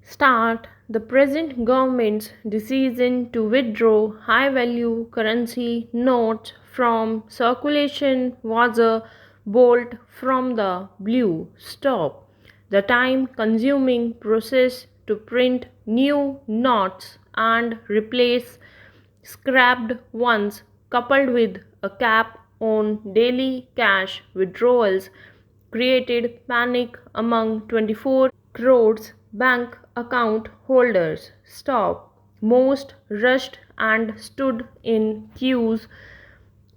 Start. The present government's decision to withdraw high value currency notes from circulation was a bolt from the blue. Stop. The time consuming process to print new notes and replace scrapped ones, coupled with a cap on daily cash withdrawals, created panic among 24 crores bank account holders. Stop. Most rushed and stood in queues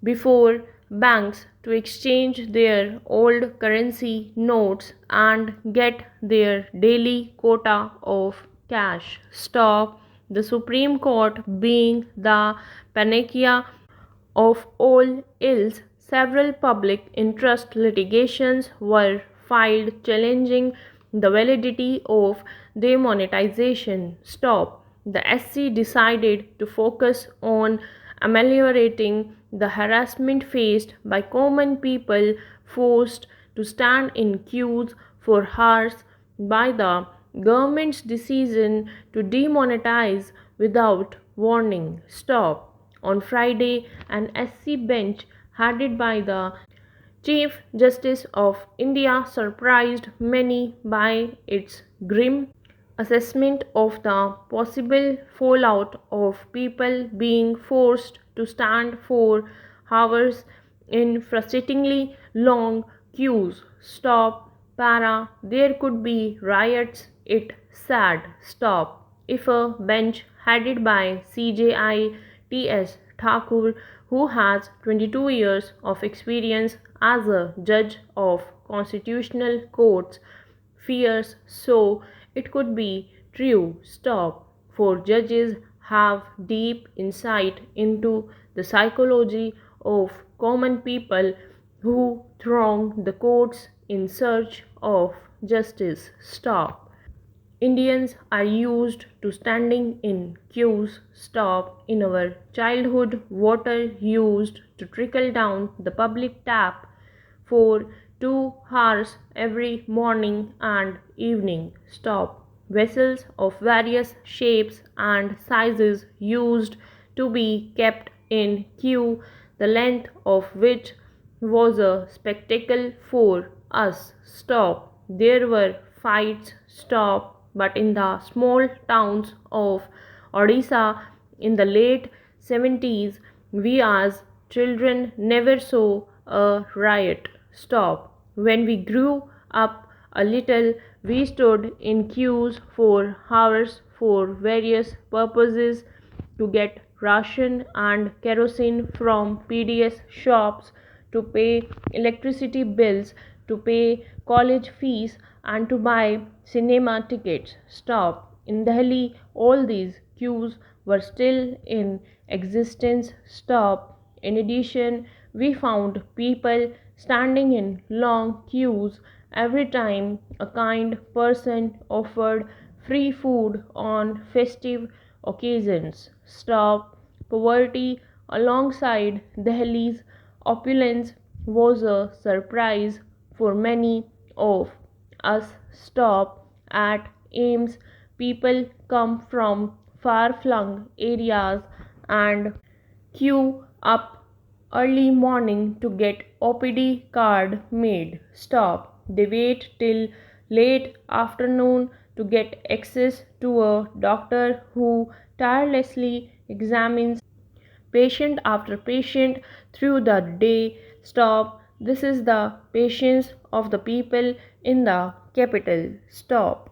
before banks to exchange their old currency notes and get their daily quota of cash. Stop. The Supreme Court being the panacea of all ills, several public interest litigations were filed challenging the validity of demonetization. Stop. The SC decided to focus on ameliorating the harassment faced by common people forced to stand in queues for hours by the government's decision to demonetize without warning. Stop. On Friday, an SC bench headed by the Chief Justice of India surprised many by its grim assessment of the possible fallout of people being forced to stand for hours in frustratingly long queues. Stop. Para. There could be riots, it said. Stop. If a bench headed by CJI T.S. Thakur, who has 22 years of experience as a judge of constitutional courts, fears so, it could be true. Stop. For judges have deep insight into the psychology of common people who throng the courts in search of justice. Stop. Indians are used to standing in queues. Stop. In our childhood, water used to trickle down the public tap for 2 hours every morning and evening. Stop. Vessels of various shapes and sizes used to be kept in queue, the length of which was a spectacle for us. Stop. There were fights. Stop. But in the small towns of Odisha in the late 70s, we as children never saw a riot. Stop. When we grew up a little, we stood in queues for hours for various purposes to get ration and kerosene from PDS shops, to pay electricity bills, to pay college fees, and to buy cinema tickets. Stop. In Delhi, all these queues were still in existence. Stop. In addition, we found people standing in long queues every time a kind person offered free food on festive occasions. Stop. Poverty alongside Delhi's opulence was a surprise for many of us. Stop. At Ames, people come from far flung areas and queue up early morning to get OPD card made. Stop. They wait till late afternoon to get access to a doctor who tirelessly examines patient after patient through the day. Stop. This is the patience of the people in the capital. Stop.